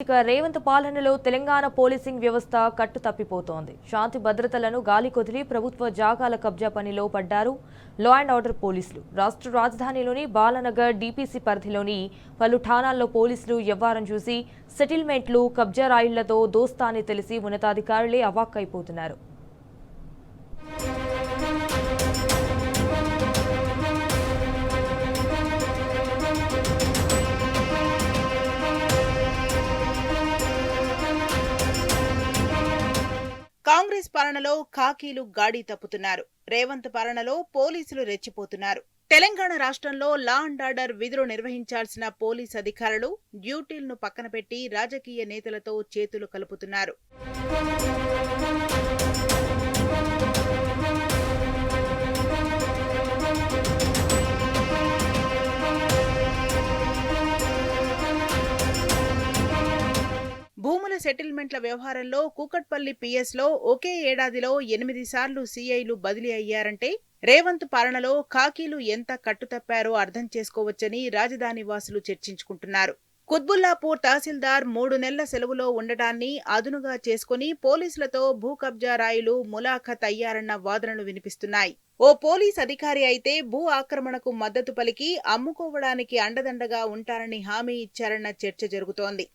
ఇక రేవంత్ పాలనలో తెలంగాణ పోలీసింగ్ వ్యవస్థ కట్టు తప్పిపోతోంది. శాంతి భద్రతలను గాలి కొదిలి ప్రభుత్వ జాగాల కబ్జా పనిలో పడ్డారు లా అండ్ ఆర్డర్ పోలీసులు. రాష్ట్ర రాజధానిలోని బాలనగర్ డీపీసీ పరిధిలోని పలు ఠాణాల్లో పోలీసులు వ్యవహారం చూసి సెటిల్మెంట్లు కబ్జా రాయిళ్లతో దోస్తాని తెలిసి ఉన్నతాధికారులే అవాక్కైపోతున్నారు. కాంగ్రెస్ పాలనలో ఖాకీలు గాడి తప్పుతున్నారు. రేవంత్ పాలనలో పోలీసులు రెచ్చిపోతున్నారు. తెలంగాణ రాష్ట్రంలో లా అండ్ ఆర్డర్ విధులు నిర్వహించాల్సిన పోలీస్ అధికారులు డ్యూటీలను పక్కన పెట్టి రాజకీయ నేతలతో చేతులు కలుపుతున్నారు. భూముల సెటిల్మెంట్ల వ్యవహారంలో కూకట్పల్లి పిఎస్లో ఒకే ఏడాదిలో 8 సార్లు సీఐలు బదిలీ అయ్యారంటే రేవంత్ పాలనలో ఖాకీలు ఎంత కట్టుతప్పారో అర్థం చేసుకోవచ్చని రాజధాని వాసులు చర్చించుకుంటున్నారు. కుత్బుల్లాపూర్ తహసీల్దార్ 3 నెలల సెలవులో ఉండటాన్ని అదునుగా చేసుకుని పోలీసులతో భూ కబ్జా రాయులు ములాఖత్ అయ్యారన్న వాదనలు వినిపిస్తున్నాయి. ఓ పోలీస్ అధికారి అయితే భూ ఆక్రమణకు మద్దతు పలికి అమ్ముకోవడానికి అండదండగా ఉంటారని హామీ ఇచ్చారన్న చర్చ జరుగుతోంది.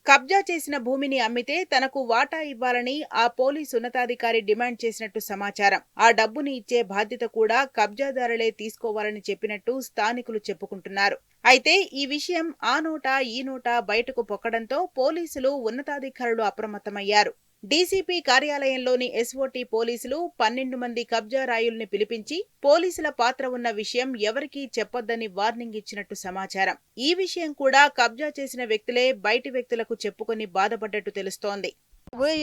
కబ్జా చేసిన భూమిని అమ్మితే తనకు వాటా ఇవ్వాలని ఆ పోలీసు ఉన్నతాధికారి డిమాండ్ చేసినట్టు సమాచారం. ఆ డబ్బుని ఇచ్చే బాధ్యత కూడా కబ్జాదారులే తీసుకోవాలని చెప్పినట్టు స్థానికులు చెప్పుకుంటున్నారు. అయితే ఈ విషయం ఆ నోటా ఈ నోటా బయటకు పొక్కడంతో పోలీసులు ఉన్నతాధికారులు అప్రమత్తమయ్యారు. డీసీపీ కార్యాలయంలోని ఎస్ఓటీ పోలీసులు 12 మంది కబ్జా రాయుల్ని పిలిపించి పోలీసుల పాత్ర ఉన్న విషయం ఎవరికీ చెప్పొద్దని వార్నింగ్ ఇచ్చినట్టు సమాచారం. ఈ విషయం కూడా కబ్జా చేసిన వ్యక్తులే బయటి వ్యక్తులకు చెప్పుకొని బాధపడ్డట్టు తెలుస్తోంది.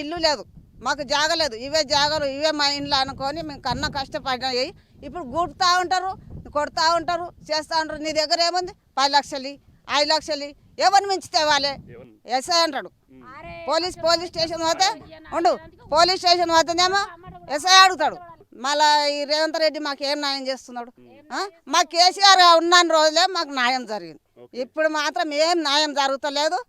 ఇల్లు లేదు, మాకు జాగలేదు, ఇవే జాగలు ఇవే మా ఇంట్లో అనుకొని మేము కన్నా కష్టపడినాయి. ఇప్పుడు గుడుతూ ఉంటారు, కొడతా ఉంటారు, చేస్తూ ఉంటారు. నీ దగ్గర ఏముంది? 10 లక్షలు 5 లక్షలు ఎవరిని మించితే వాళ్ళే ఎస్ఐ అంటాడు. పోలీస్ స్టేషన్ పోతే పోలీస్ స్టేషన్ పోతేనేమో ఎస్ఐ అడుగుతాడు. మళ్ళా ఈ రేవంత్ రెడ్డి మాకు ఏం న్యాయం చేస్తున్నాడు? మా కేసీఆర్ ఉన్న రోజులే మాకు న్యాయం జరిగింది. ఇప్పుడు మాత్రం ఏం న్యాయం జరుగుతలేదు.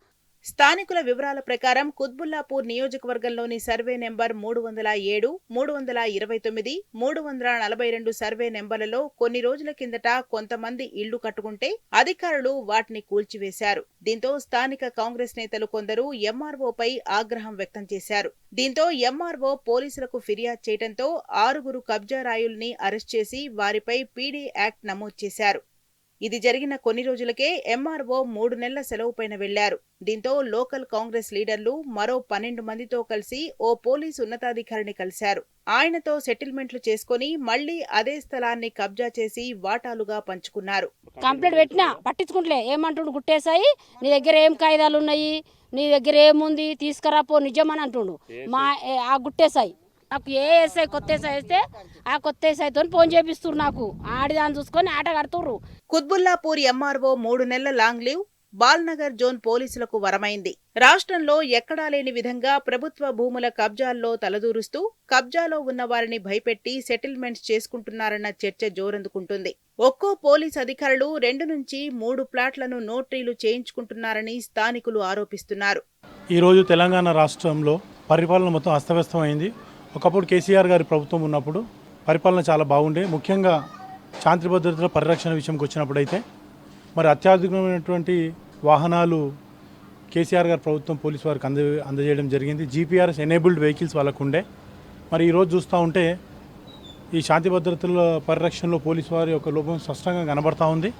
స్థానికుల వివరాల ప్రకారం కుత్బుల్లాపూర్ నియోజకవర్గంలోని సర్వే నెంబర్ 307, 329, 342 సర్వే నెంబర్లలో కొన్ని రోజుల కిందట కొంతమంది ఇళ్లు కట్టుకుంటే అధికారులు వాటిని కూల్చివేశారు. దీంతో స్థానిక కాంగ్రెస్ నేతలు కొందరు ఎంఆర్ఓపై ఆగ్రహం వ్యక్తం చేశారు. దీంతో ఎంఆర్ఓ పోలీసులకు ఫిర్యాదు చేయడంతో 6 కబ్జా రాయుల్ని అరెస్ట్ చేసి వారిపై పీడీ యాక్ట్ నమోదు చేశారు. ఇది జరిగిన కొన్ని రోజులకే ఎంఆర్ఓ 3 నెలల సెలవుపైన వెళ్లారు. దీంతో లోకల్ కాంగ్రెస్ లీడర్లు మరో 12 మందితో కలిసి ఓ పోలీసు ఉన్నతాధికారిని కలిశారు. ఆయనతో సెటిల్మెంట్లు చేసుకుని మళ్లీ అదే స్థలాన్ని కబ్జా చేసి వాటాలుగా పంచుకున్నారు. కంప్లైంట్ పెట్టినా పట్టించుకుంటలే. ఏమంటుండు? గుట్టేసాయి, నీ దగ్గర ఏం కాయిదాలు ఉన్నాయి, నీ దగ్గర ఏముంది తీసుకురాపో నిజమని అంటుండు. ఆ గుట్టేసాయి నాకు ఏ ఎస్ఐ కొత్త ఎస్ఐ వేస్తే ఆ కొత్త ఎస్ఐతో ఫోన్ చేపిస్తున్నారు. నాకు ఆడిదాన్ని చూసుకొని ఆట కడుతుర్రు. కుత్బుల్లాపూర్ ఎంఆర్ఓ 3 నెలల లాంగ్ లీవ్ బాల్నగర్ జోన్ పోలీసులకు వరమైంది. రాష్ట్రంలో ఎక్కడా లేని విధంగా ప్రభుత్వ భూముల కబ్జాల్లో తలదూరుస్తూ కబ్జాలో ఉన్న వారిని భయపెట్టి సెటిల్మెంట్స్ చేసుకుంటున్నారన్న చర్చ జోరందుకుంటుంది. ఒక్కో పోలీస్ అధికారులు 2 నుంచి 3 ప్లాట్లను నోటరీలు చేయించుకుంటున్నారని స్థానికులు ఆరోపిస్తున్నారు. ఈరోజు తెలంగాణ రాష్ట్రంలో పరిపాలన మొత్తం అస్తవ్యస్తమైంది. ఒకప్పుడు కేసీఆర్ గారి ప్రభుత్వం ఉన్నప్పుడు పరిపాలన చాలా బాగుండే. ముఖ్యంగా శాంతి భద్రతల పరిరక్షణ విషయంకి వచ్చినప్పుడైతే మరి అత్యాధునికమైనటువంటి వాహనాలు కేసీఆర్ గారి ప్రభుత్వం పోలీసు వారికి అందజేయడం జరిగింది. జీపీఆర్ఎస్ ఎనేబుల్డ్ వెహికల్స్ వాళ్ళకు ఉండే. మరి ఈరోజు చూస్తూ ఉంటే ఈ శాంతి భద్రతల పరిరక్షణలో పోలీసు వారి యొక్క లోపం స్పష్టంగా కనబడతా ఉంది.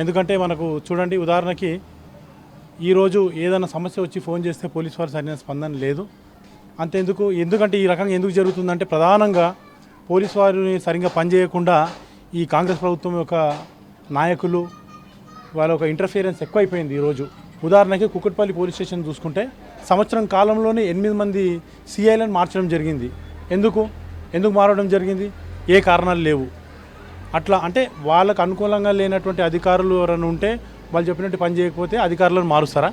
ఎందుకంటే మనకు చూడండి, ఉదాహరణకి ఈరోజు ఏదైనా సమస్య వచ్చి ఫోన్ చేస్తే పోలీసు వారు సరైన స్పందన లేదు. ఎందుకంటే ఈ రకంగా ఎందుకు జరుగుతుందంటే ప్రధానంగా పోలీసు వారిని సరిగ్గా పనిచేయకుండా ఈ కాంగ్రెస్ ప్రభుత్వం యొక్క నాయకులు వాళ్ళ ఒక ఇంటర్ఫియరెన్స్ ఎక్కువైపోయింది. ఈరోజు ఉదాహరణకి కుక్కట్పల్లి పోలీస్ స్టేషన్ చూసుకుంటే సంవత్సరం కాలంలోనే 8 మంది సిఐలను మార్చడం జరిగింది. ఎందుకు మారడం జరిగింది? ఏ కారణాలు లేవు. అట్లా అంటే వాళ్ళకు అనుకూలంగా లేనటువంటి అధికారులు ఎవరైనా ఉంటే వాళ్ళు చెప్పినట్టు పని చేయకపోతే అధికారులను మారుస్తారా?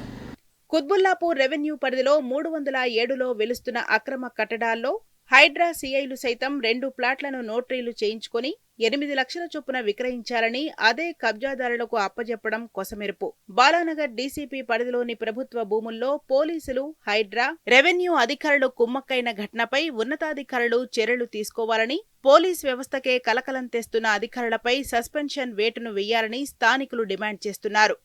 కుత్బుల్లాపూర్ రెవెన్యూ పరిధిలో 307లో వెలుస్తున్న అక్రమ కట్టడాల్లో హైడ్రా సిఐలు సైతం 2 ప్లాట్లను నోటరీలు చేయించుకుని 8 లక్షల చొప్పున విక్రయించారని అదే కబ్జాదారులకు అప్పజెప్పడం కొసమెరుపు. బాలానగర్ డీసీపీ పరిధిలోని ప్రభుత్వ భూముల్లో పోలీసులు, హైడ్రా, రెవెన్యూ అధికారులు కుమ్మక్కైన ఘటనపై ఉన్నతాధికారులు చర్యలు తీసుకోవాలని, పోలీస్ వ్యవస్థకే కలకలం తెస్తున్న అధికారులపై సస్పెన్షన్ వేటును వేయాలని స్థానికులు డిమాండ్ చేస్తున్నారు.